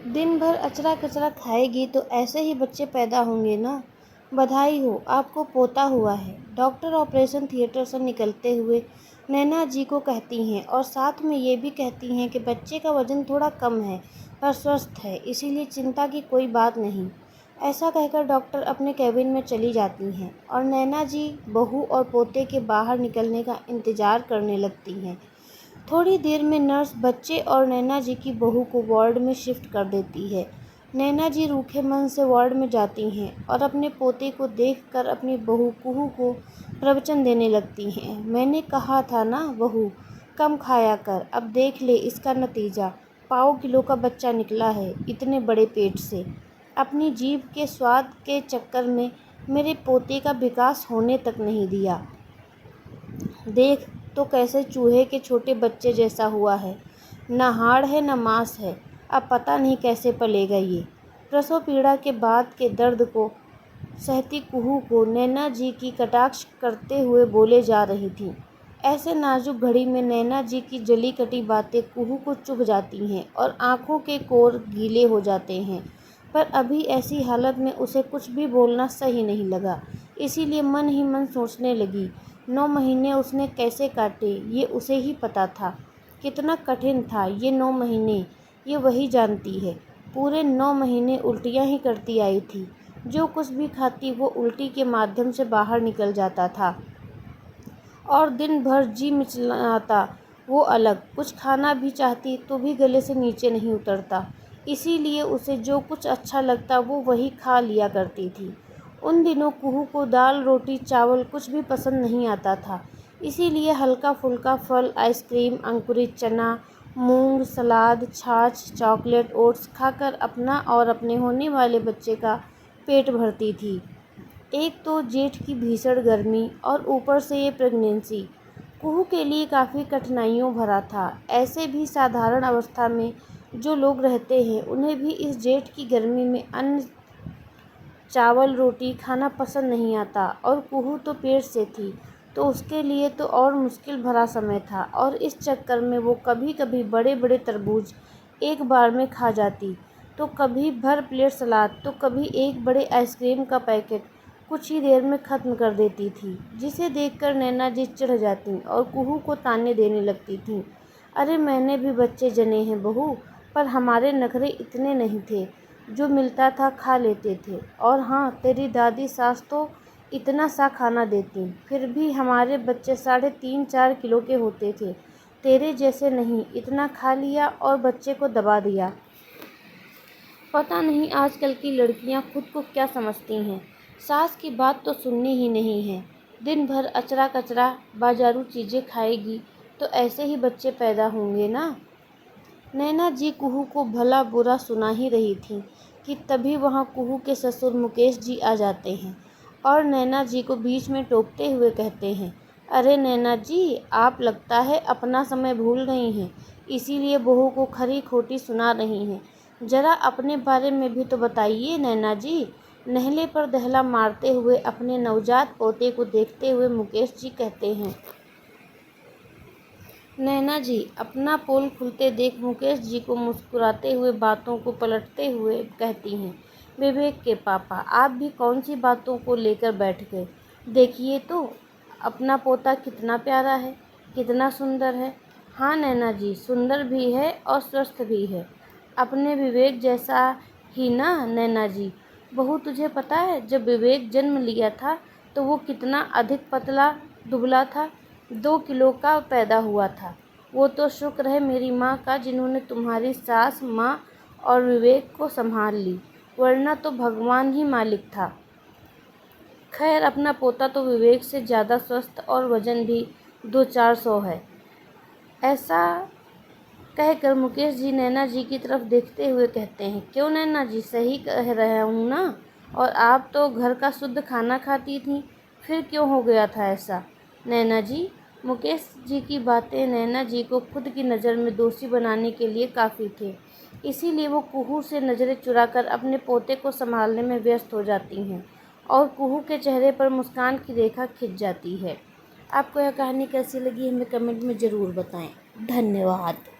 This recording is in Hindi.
दिन भर अचरा कचरा खाएगी तो ऐसे ही बच्चे पैदा होंगे ना। बधाई हो, आपको पोता हुआ है। डॉक्टर ऑपरेशन थिएटर से निकलते हुए नैना जी को कहती हैं और साथ में ये भी कहती हैं कि बच्चे का वजन थोड़ा कम है पर स्वस्थ है, इसीलिए चिंता की कोई बात नहीं। ऐसा कहकर डॉक्टर अपने कैबिन में चली जाती हैं और नैना जी बहू और पोते के बाहर निकलने का इंतज़ार करने लगती हैं। थोड़ी देर में नर्स बच्चे और नैना जी की बहू को वार्ड में शिफ्ट कर देती है। नैना जी रूखे मन से वार्ड में जाती हैं और अपने पोते को देखकर अपनी बहू कुहू को प्रवचन देने लगती हैं। मैंने कहा था ना बहू, कम खाया कर, अब देख ले इसका नतीजा। पाव किलो का बच्चा निकला है इतने बड़े पेट से। अपनी जीभ के स्वाद के चक्कर में मेरे पोते का विकास होने तक नहीं दिया। देख तो कैसे चूहे के छोटे बच्चे जैसा हुआ है, न हाड़ है न मांस है। अब पता नहीं कैसे पलेगा ये। प्रसव पीड़ा के बाद के दर्द को सहती कुहू को नैना जी की कटाक्ष करते हुए बोले जा रही थी। ऐसे नाजुक घड़ी में नैना जी की जली कटी बातें कुहू को चुभ जाती हैं और आंखों के कोर गीले हो जाते हैं। पर अभी ऐसी हालत में उसे कुछ भी बोलना सही नहीं लगा, इसीलिए मन ही मन सोचने लगी। 9 महीने उसने कैसे काटे ये उसे ही पता था। कितना कठिन था ये 9 महीने, ये वही जानती है। पूरे 9 महीने उल्टियाँ ही करती आई थी। जो कुछ भी खाती वो उल्टी के माध्यम से बाहर निकल जाता था और दिन भर जी मिचलाता वो अलग। कुछ खाना भी चाहती तो भी गले से नीचे नहीं उतरता, इसीलिए उसे जो कुछ अच्छा लगता वो वही खा लिया करती थी। उन दिनों कुहू को दाल रोटी चावल कुछ भी पसंद नहीं आता था, इसीलिए हल्का फुल्का फल, आइसक्रीम, अंकुरित चना, मूंग, सलाद, छाछ, चॉकलेट, ओट्स खाकर अपना और अपने होने वाले बच्चे का पेट भरती थी। एक तो जेठ की भीषण गर्मी और ऊपर से ये प्रेगनेंसी कुहू के लिए काफ़ी कठिनाइयों भरा था। ऐसे भी साधारण अवस्था में जो लोग रहते हैं उन्हें भी इस जेठ की गर्मी में अन्न चावल रोटी खाना पसंद नहीं आता और कुहू तो पेट से थी तो उसके लिए तो और मुश्किल भरा समय था। और इस चक्कर में वो कभी कभी बड़े बड़े तरबूज एक बार में खा जाती, तो कभी भर प्लेट सलाद, तो कभी एक बड़े आइसक्रीम का पैकेट कुछ ही देर में ख़त्म कर देती थी, जिसे देखकर नैना जी चिढ़ जाती और कुहू को ताने देने लगती थीं। अरे मैंने भी बच्चे जने हैं बहू, पर हमारे नखरे इतने नहीं थे, जो मिलता था खा लेते थे। और हाँ, तेरी दादी सास तो इतना सा खाना देती, फिर भी हमारे बच्चे 3.5-4 किलो के होते थे। तेरे जैसे नहीं, इतना खा लिया और बच्चे को दबा दिया। पता नहीं आजकल की लड़कियां खुद को क्या समझती हैं। सास की बात तो सुननी ही नहीं है। दिन भर अचरा कचरा बाजारू चीज़ें खाएगी तो ऐसे ही बच्चे पैदा होंगे ना। नैना जी कुहू को भला बुरा सुना ही रही थी कि तभी वहाँ कुहू के ससुर मुकेश जी आ जाते हैं और नैना जी को बीच में टोकते हुए कहते हैं, अरे नैना जी, आप लगता है अपना समय भूल गई हैं, इसीलिए बहू को खरी खोटी सुना रही हैं। जरा अपने बारे में भी तो बताइए नैना जी। नहले पर दहला मारते हुए अपने नवजात पोते को देखते हुए मुकेश जी कहते हैं। नैना जी अपना पोल खुलते देख मुकेश जी को मुस्कुराते हुए बातों को पलटते हुए कहती हैं, विवेक के पापा, आप भी कौन सी बातों को लेकर बैठ गए। देखिए तो अपना पोता कितना प्यारा है, कितना सुंदर है। हाँ नैना जी, सुंदर भी है और स्वस्थ भी है, अपने विवेक जैसा ही ना नैना जी। बहू तुझे पता है, जब विवेक जन्म लिया था तो वो कितना अधिक पतला दुबला था, 2 किलो का पैदा हुआ था। वो तो शुक्र है मेरी माँ का जिन्होंने तुम्हारी सास माँ और विवेक को संभाल ली, वरना तो भगवान ही मालिक था। खैर अपना पोता तो विवेक से ज़्यादा स्वस्थ और वजन भी 200-400 है। ऐसा कहकर मुकेश जी नैना जी की तरफ देखते हुए कहते हैं, क्यों नैना जी, सही कह रहा हूँ ना। और आप तो घर का शुद्ध खाना खाती थी, फिर क्यों हो गया था ऐसा नैना जी। मुकेश जी की बातें नैना जी को खुद की नज़र में दोषी बनाने के लिए काफ़ी थे, इसीलिए वो कुहू से नज़रें चुराकर अपने पोते को संभालने में व्यस्त हो जाती हैं और कुहू के चेहरे पर मुस्कान की रेखा खिंच जाती है। आपको यह कहानी कैसी लगी हमें कमेंट में ज़रूर बताएं। धन्यवाद।